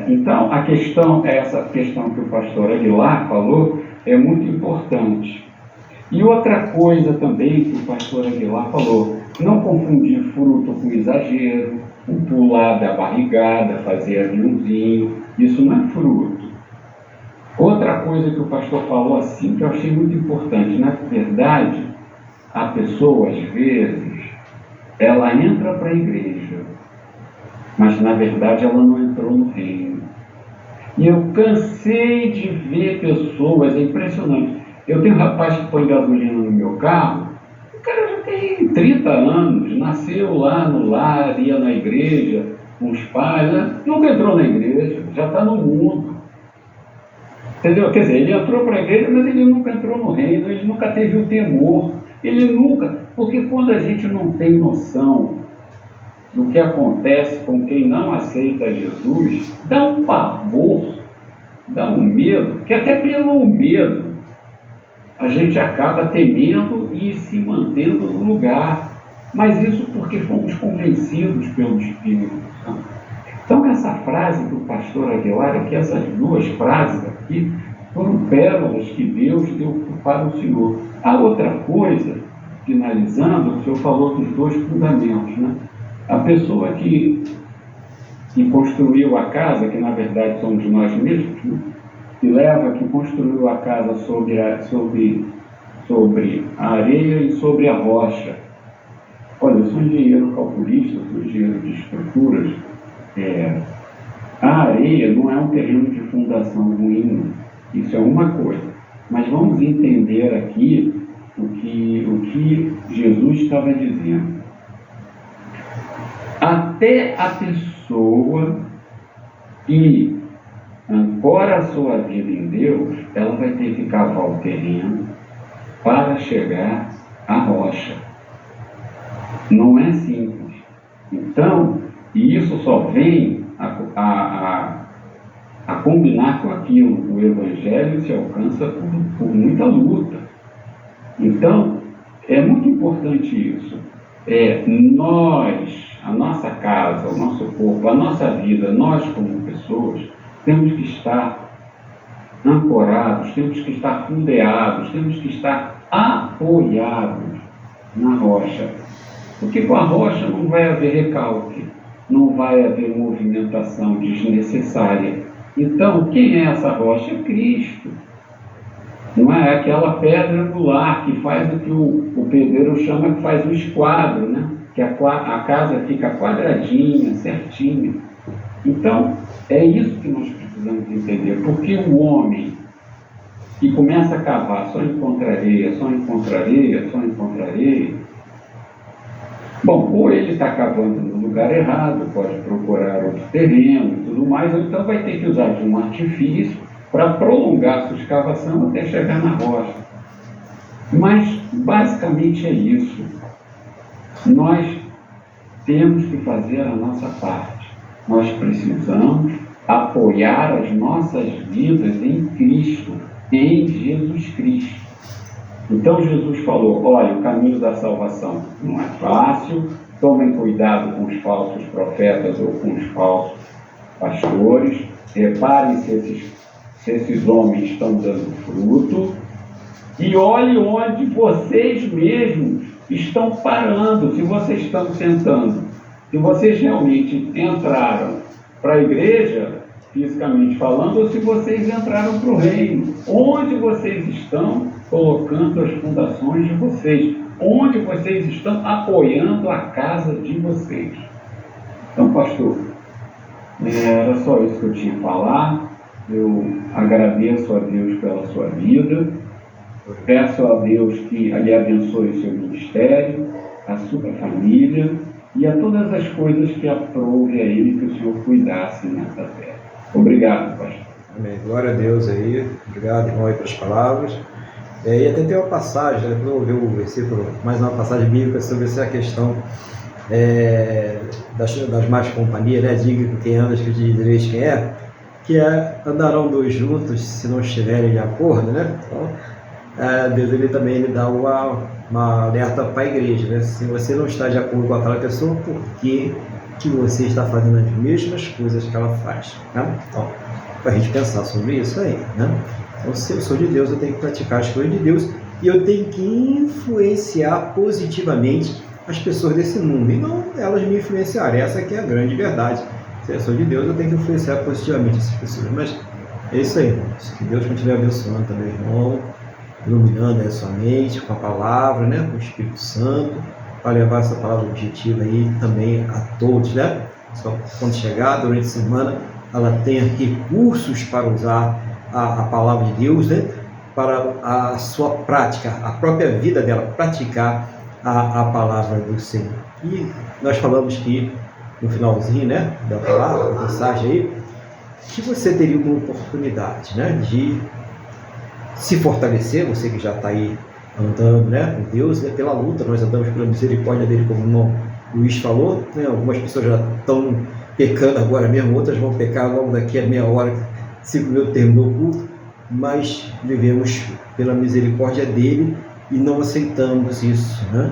Então, essa questão que o pastor Aguilar falou é muito importante. E outra coisa também que o pastor Aguilar falou: não confundir fruto com exagero, o pular da barrigada, fazer aviãozinho, isso não é fruto. Outra coisa que o pastor falou assim, que eu achei muito importante: na verdade, a pessoa, às vezes, ela entra para a igreja, mas na verdade ela não entrou no reino. E eu cansei de ver pessoas, é impressionante. Eu tenho um rapaz que põe gasolina no meu carro, o cara já tem 30 anos, nasceu lá no lar, ia na igreja com os pais, né? Nunca entrou na igreja, já está no mundo. Entendeu? Quer dizer, ele entrou para a igreja, mas ele nunca entrou no reino, ele nunca teve o temor, ele nunca, porque quando a gente não tem noção do que acontece com quem não aceita Jesus, dá um pavor, dá um medo, que até pelo medo a gente acaba temendo e se mantendo no lugar, mas isso porque fomos convencidos pelo Espírito Santo. Então essa frase do pastor Aguilar, aqui, essas 2 frases aqui, foram pérolas que Deus deu para o Senhor. A outra coisa, finalizando, o Senhor falou dos 2 fundamentos, né? A pessoa que construiu a casa, que na verdade somos nós mesmos, né? Que construiu a casa sobre a areia e sobre a rocha. Olha, eu sou engenheiro calculista, sou engenheiro de estruturas. A areia não é um terreno de fundação ruim, isso é uma coisa. Mas vamos entender aqui o que Jesus estava dizendo. Até a pessoa que ancora a sua vida em Deus, ela vai ter que cavar o terreno para chegar à rocha. Não é simples. Então, e isso só vem a combinar com aquilo. O Evangelho se alcança por muita luta. Então, é muito importante isso. Nós, a nossa casa, o nosso corpo, a nossa vida, nós como pessoas, temos que estar ancorados, temos que estar fundeados, temos que estar apoiados na rocha. Porque com a rocha não vai haver recalque, não vai haver movimentação desnecessária. Então, quem é essa rocha? É Cristo. Não é aquela pedra angular que faz o que o pedreiro chama, que faz o esquadro, né? Que a casa fica quadradinha, certinha. Então, é isso que nós precisamos entender. Porque o homem que começa a cavar só encontra areia, só encontra areia, só encontra areia, bom, ou ele está cavando no lugar errado, pode procurar outro terreno e tudo mais, ou então vai ter que usar de um artifício para prolongar a sua escavação até chegar na rocha. Mas, basicamente, é isso. Nós temos que fazer a nossa parte. Nós precisamos apoiar as nossas vidas em Cristo, em Jesus Cristo. Então Jesus falou, olha, o caminho da salvação não é fácil, tomem cuidado com os falsos profetas ou com os falsos pastores, reparem se esses homens estão dando fruto, e olhem onde vocês mesmos estão parando, se vocês estão tentando, se vocês realmente entraram para a igreja, fisicamente falando, ou se vocês entraram para o reino, onde vocês estão colocando as fundações de vocês, onde vocês estão apoiando a casa de vocês. Então, pastor, era só isso que eu tinha a falar. Eu agradeço a Deus pela sua vida, peço a Deus que lhe abençoe o seu ministério, a sua família e a todas as coisas que aprouve a Ele que o Senhor cuidasse nessa terra. Obrigado, pastor. Amém. Glória a Deus aí. Obrigado, irmão, aí pelas palavras. E até tem uma passagem, né? Eu ouvi o versículo, mais uma passagem bíblica sobre essa questão das más companhias, né? Diga que quem anda, que direis quem é, que andarão dois juntos se não estiverem de acordo, né? Então, Deus ele também dá uma alerta para a igreja, né? Se você não está de acordo com aquela pessoa, por que você está fazendo as mesmas coisas que ela faz? Né? Então, para a gente pensar sobre isso aí, né? Então, se eu sou de Deus, eu tenho que praticar as coisas de Deus e eu tenho que influenciar positivamente as pessoas desse mundo e não elas me influenciarem. Essa aqui é a grande verdade. Se eu sou de Deus, eu tenho que influenciar positivamente essas pessoas. Mas é isso aí, irmãos. Que Deus continue abençoando também, irmão, iluminando a sua mente com a palavra, né? Com o Espírito Santo, para levar essa palavra objetiva aí também a todos, né? Só quando chegar durante a semana, ela tenha recursos para usar a palavra de Deus, né? Para a sua prática, a própria vida dela, praticar a palavra do Senhor. E nós falamos que no finalzinho, né, da palavra, da mensagem aí, que você teria uma oportunidade, né, de se fortalecer, você que já está aí andando, né, com Deus, né, pela luta, nós andamos pela misericórdia dele, como o irmão Luiz falou, né, algumas pessoas já estão pecando agora mesmo, outras vão pecar logo daqui a meia hora, 5 minutos terminou o culto, mas vivemos pela misericórdia dele e não aceitamos isso, né?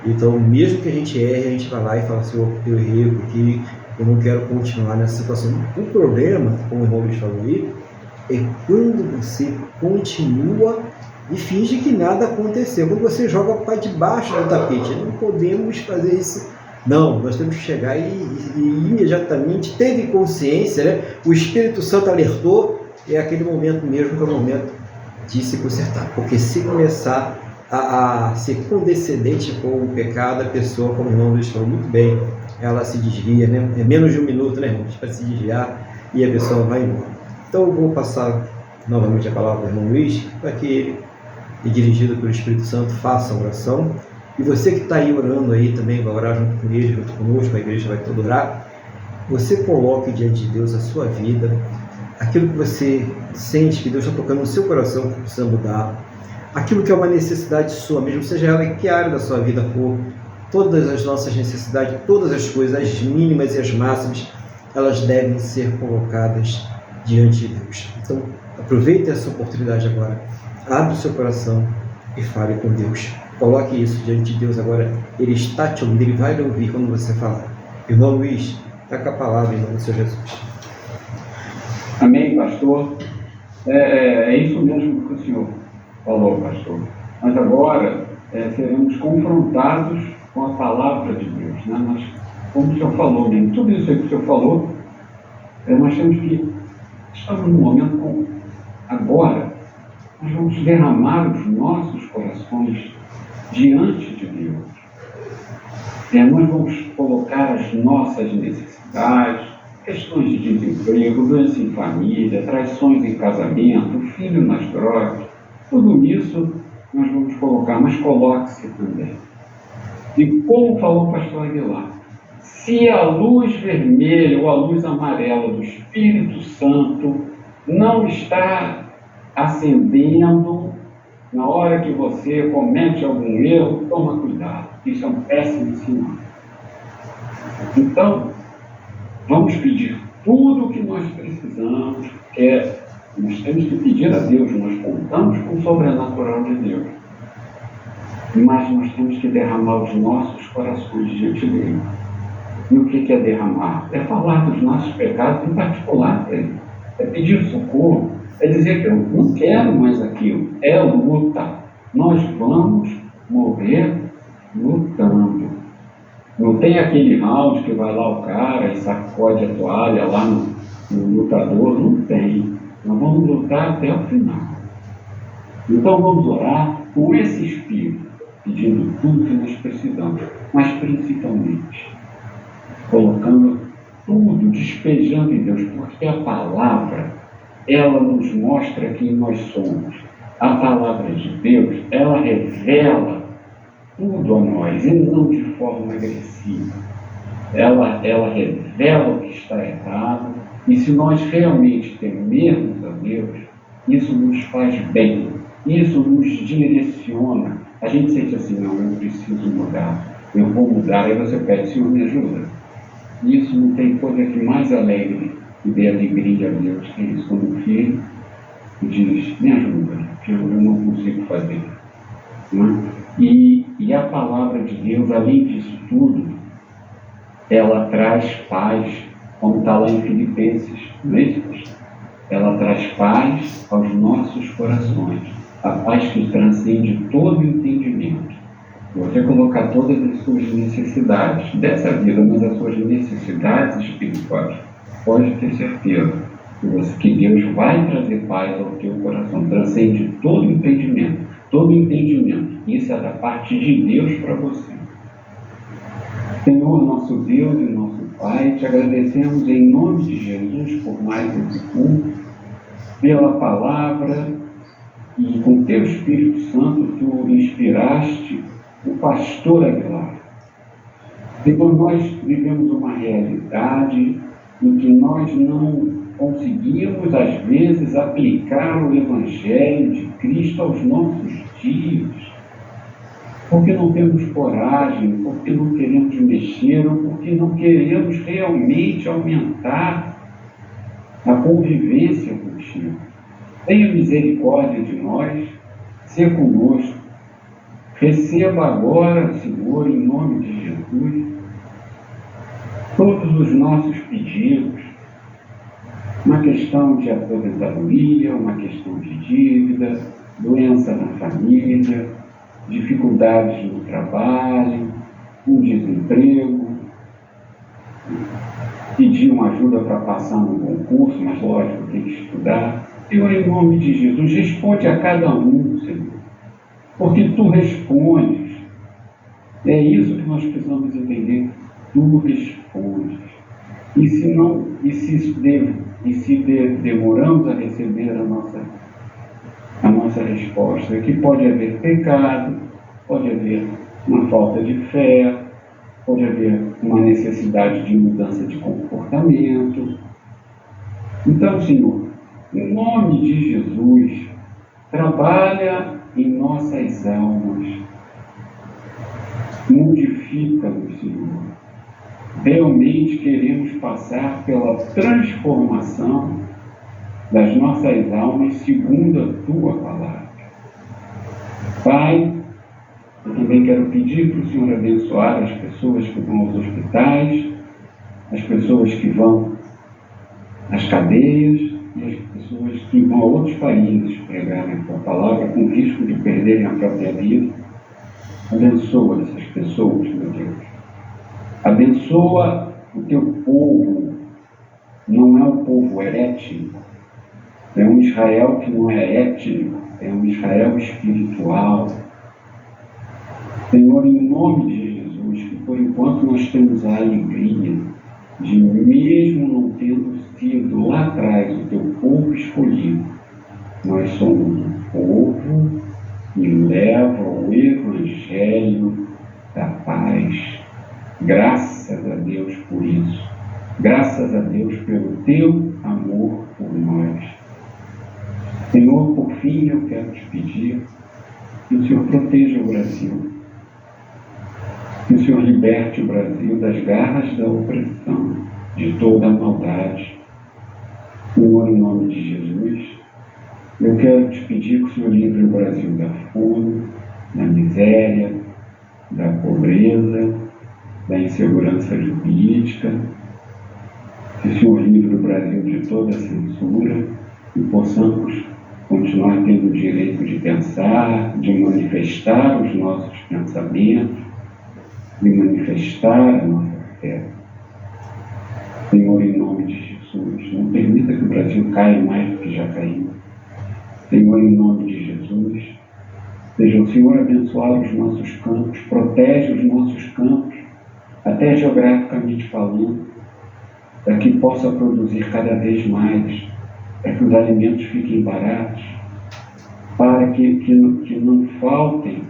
Então, mesmo que a gente erre, a gente vai lá e fala assim, eu errei aqui, eu não quero continuar nessa situação. O problema, como o irmão Luiz falou aí, é quando você continua e finge que nada aconteceu. Quando você joga para debaixo do tapete, não podemos fazer isso. Não, nós temos que chegar e imediatamente teve consciência, né? O Espírito Santo alertou, é aquele momento mesmo que é o momento de se consertar. Porque se começar a ser condescendente com o pecado, a pessoa, como o irmão Luiz falou muito bem, ela se desvia, né? É menos de um minuto, né, irmão, para se desviar e a pessoa vai embora. Então eu vou passar novamente a palavra ao irmão Luiz, para que ele e dirigido pelo Espírito Santo, faça a oração. E você que está aí orando aí também, vai orar junto com ele, junto conosco, a igreja vai toda orar. Você coloque diante de Deus a sua vida, aquilo que você sente que Deus está tocando no seu coração, que precisa mudar, aquilo que é uma necessidade sua mesmo, seja ela em que área da sua vida for. Todas as nossas necessidades, todas as coisas, as mínimas e as máximas, elas devem ser colocadas diante de Deus. Então, aproveite essa oportunidade agora, abre o seu coração e fale com Deus. Coloque isso diante de Deus agora, Ele está te ouvindo, Ele vai lhe ouvir quando você falar. Irmão Luiz, está com a palavra em nome do Senhor Jesus. Amém, pastor? É isso mesmo que o senhor falou, pastor. Mas agora seremos confrontados com a palavra de Deus, né? Nós, como o senhor falou mesmo, tudo isso aí que o senhor falou, nós temos que, estamos num momento agora, nós vamos derramar os nossos corações diante de Deus. Nós vamos colocar as nossas necessidades, questões de desemprego, doença em família, traições em casamento, filho nas drogas, tudo isso nós vamos colocar, mas coloque-se também. E como falou o pastor Aguilar, se a luz vermelha ou a luz amarela do Espírito Santo não está acendendo na hora que você comete algum erro, toma cuidado. Isso é um péssimo sinal. Então, vamos pedir tudo o que nós precisamos, nós temos que pedir a Deus, nós contamos com o sobrenatural de Deus. Mas nós temos que derramar os nossos corações diante dele. E o que é derramar? É falar dos nossos pecados em particular para ele. É pedir socorro. É dizer que eu não quero mais aquilo. É luta. Nós vamos morrer lutando. Não tem aquele round que vai lá o cara e sacode a toalha lá no lutador. Não tem. Nós vamos lutar até o final. Então vamos orar com esse espírito, pedindo tudo que nós precisamos, mas principalmente colocando tudo, despejando em Deus, porque a palavra, ela nos mostra quem nós somos. A palavra de Deus, ela revela tudo a nós, e não de forma agressiva. Ela revela o que está errado, e se nós realmente temermos a Deus, isso nos faz bem, isso nos direciona. A gente sente assim, não, eu preciso mudar, eu vou mudar, aí você pede, Senhor, me ajuda. Isso não tem coisa que mais alegre e dê alegria a Deus, que é isso, quando o filho diz, me ajuda, que eu não consigo fazer. Não é? E a palavra de Deus, além disso tudo, ela traz paz, como está lá em Filipenses, não é isso? Ela traz paz aos nossos corações, a paz que transcende todo entendimento. Você colocar todas as suas necessidades dessa vida, mas as suas necessidades espirituais, pode ter certeza que Deus vai trazer paz ao teu coração, transcende todo entendimento, todo entendimento. Isso é da parte de Deus para você. Senhor, nosso Deus e nosso Pai, te agradecemos em nome de Jesus por mais esse culto, pela palavra, e com teu Espírito Santo tu inspiraste o pastor Aguilar. Senhor, nós vivemos uma realidade em que nós não conseguimos, às vezes, aplicar o Evangelho de Cristo aos nossos dias, porque não temos coragem, porque não queremos mexer, ou porque não queremos realmente aumentar a convivência contigo. Tenha misericórdia de nós, seja conosco. Receba agora, Senhor, em nome de Jesus, todos os nossos pedidos, uma questão de aposentadoria, uma questão de dívida, doença na família, dificuldades no trabalho, um desemprego, pedir uma ajuda para passar no concurso, mas lógico, tem que estudar. Senhor, em nome de Jesus, responde a cada um, Senhor, porque tu respondes. É isso que nós precisamos entender. Tu respondes. E se demoramos a receber a nossa resposta é que pode haver pecado, pode haver uma falta de fé, pode haver uma necessidade de mudança de comportamento. Então, Senhor, em nome de Jesus, trabalha em nossas almas, modifica-nos, Senhor. Realmente queremos passar pela transformação das nossas almas segundo a Tua palavra. Pai, eu também quero pedir para o Senhor abençoar as pessoas que vão aos hospitais, as pessoas que vão às cadeias e as pessoas que vão a outros países pregarem a Tua palavra com risco de perderem a própria vida. Abençoa essas pessoas, meu Deus. Abençoa o Teu povo. Não é um povo étnico, é um Israel que não é étnico, é um Israel espiritual. Senhor, em nome de Jesus, que por enquanto nós temos a alegria de, mesmo não tendo sido lá atrás o Teu povo escolhido, nós somos um povo que leva o Evangelho da paz. Graças a Deus por isso. Graças a Deus pelo Teu amor por nós. Senhor, por fim, eu quero te pedir que o Senhor proteja o Brasil, que o Senhor liberte o Brasil das garras da opressão, de toda a maldade. Senhor, em nome de Jesus, eu quero te pedir que o Senhor livre o Brasil da fome, da miséria, da pobreza, da insegurança jurídica, que o Senhor livre o Brasil de toda a censura e possamos continuar tendo o direito de pensar, de manifestar os nossos pensamentos, de manifestar a nossa fé. Senhor, em nome de Jesus, não permita que o Brasil caia mais do que já caiu. Senhor, em nome de Jesus, seja o Senhor abençoar os nossos campos, protege os nossos campos, até geograficamente falando, para que possa produzir cada vez mais, para que os alimentos fiquem baratos, para que não faltem,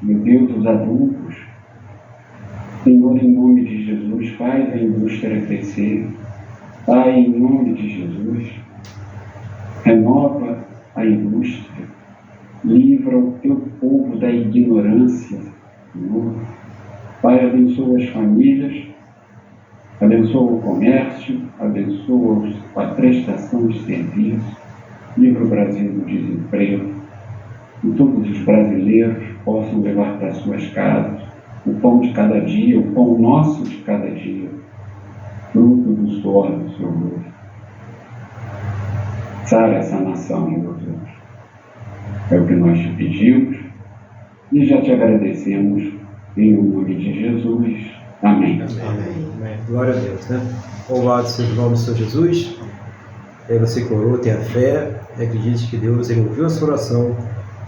meu Deus, os adultos. Senhor, em nome de Jesus, faz a indústria crescer. Pai, em nome de Jesus, renova a indústria, livra o Teu povo da ignorância, Senhor. Pai, abençoa as famílias, abençoa o comércio, abençoa a prestação de serviço, livra o Brasil do desemprego, e todos os brasileiros possam levar para suas casas o pão de cada dia, o pão nosso de cada dia, fruto do suor do Seu rosto. Sara essa nação, meu Deus. É o que nós te pedimos e já te agradecemos em nome de Jesus. Amém. Amém. Glória a Deus, né? Louvado seja o nome do Senhor Jesus. Você que orou, tenha fé, acredite que Deus ele ouviu a sua oração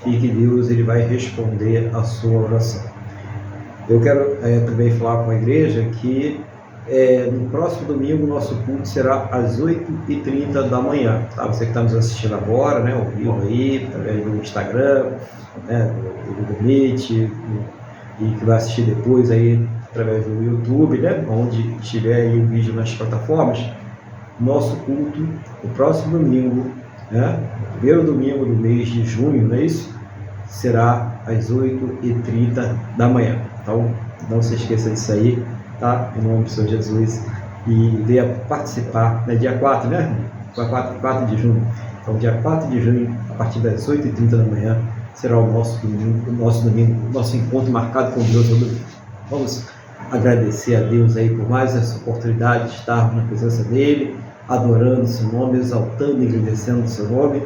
e que Deus ele vai responder a sua oração. Eu quero também falar com a igreja que no próximo domingo o nosso culto será às 8h30 da manhã. Tá? Você que está nos assistindo agora, né, ao vivo aí, através do Instagram, né, do Google Meet, e que vai assistir depois aí através do YouTube, né, onde estiver aí o vídeo nas plataformas. Nosso culto, no próximo domingo, né, primeiro domingo do mês de junho, não é isso? Será às 8h30 da manhã. Então, não se esqueça disso aí, tá? Em nome do Senhor Jesus. E venha participar, né? Dia 4, né? 4 de junho. Então, dia 4 de junho, a partir das 8h30 da manhã, será o nosso domingo, nosso encontro marcado com Deus. Vamos agradecer a Deus aí por mais essa oportunidade de estarmos na presença dEle, adorando o Seu nome, exaltando e agradecendo o Seu nome.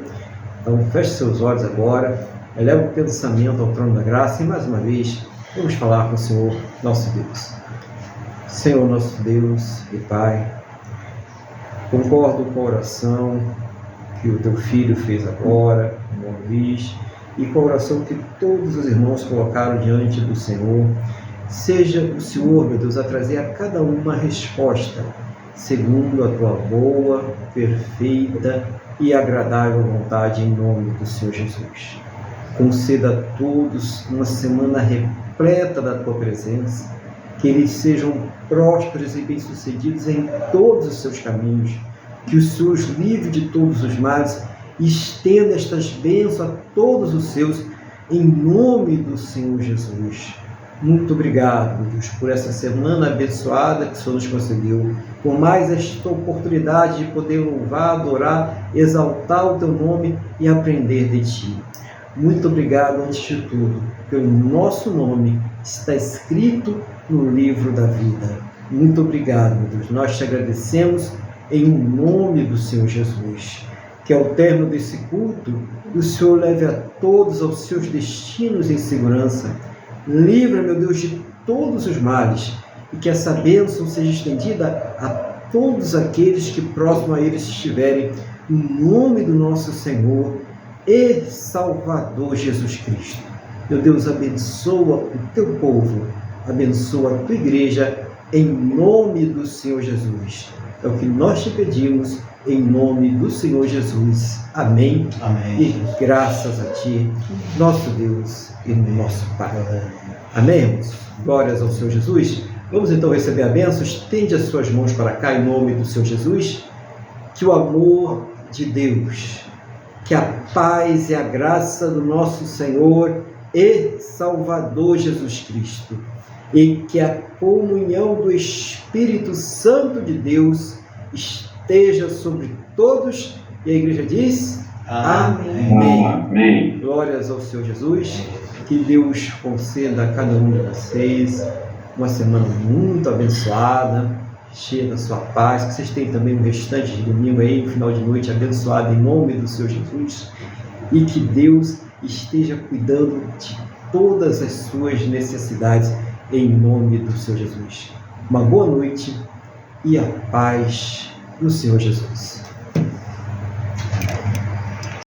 Então, feche seus olhos agora, eleva o pensamento ao trono da graça e, mais uma vez, vamos falar com o Senhor, nosso Deus. Senhor, nosso Deus e Pai, concordo com a oração que o Teu Filho fez agora, no Luiz, e com a oração que todos os irmãos colocaram diante do Senhor. Seja o Senhor, meu Deus, a trazer a cada uma resposta segundo a tua boa, perfeita e agradável vontade, em nome do Senhor Jesus. Conceda a todos uma semana repleta da tua presença, que eles sejam prósperos e bem-sucedidos em todos os seus caminhos, que o Senhor os livre de todos os males e estenda estas bênçãos a todos os seus, em nome do Senhor Jesus. Muito obrigado, meu Deus, por essa semana abençoada que o Senhor nos concedeu, por mais esta oportunidade de poder louvar, adorar, exaltar o teu nome e aprender de ti. Muito obrigado, antes de tudo, pelo nosso nome está escrito no livro da vida. Muito obrigado, meu Deus. Nós te agradecemos em nome do Senhor Jesus. Que ao término desse culto, o Senhor leve a todos aos seus destinos em segurança. Livra, meu Deus, de todos os males, e que essa bênção seja estendida a todos aqueles que próximo a eles estiverem, em nome do nosso Senhor e Salvador Jesus Cristo. Meu Deus, abençoa o teu povo, abençoa a tua igreja, em nome do Senhor Jesus. É o que nós te pedimos, em nome do Senhor Jesus. Amém. Amém. E graças a ti, nosso Deus e nosso Pai. Amém, irmãos? Glórias ao Senhor Jesus. Vamos então receber a bênção. Estende as suas mãos para cá, em nome do Senhor Jesus. Que o amor de Deus, que a paz e a graça do nosso Senhor e Salvador Jesus Cristo, e que a comunhão do Espírito Santo de Deus esteja sobre todos. E a igreja diz: Amém. Amém. Glórias ao Senhor Jesus. Que Deus conceda a cada um de vocês uma semana muito abençoada, cheia da sua paz. Que vocês tenham também um restante de domingo aí, um final de noite abençoado, em nome do Senhor Jesus. E que Deus esteja cuidando de todas as suas necessidades, em nome do Senhor Jesus. Uma boa noite e a paz do Senhor Jesus.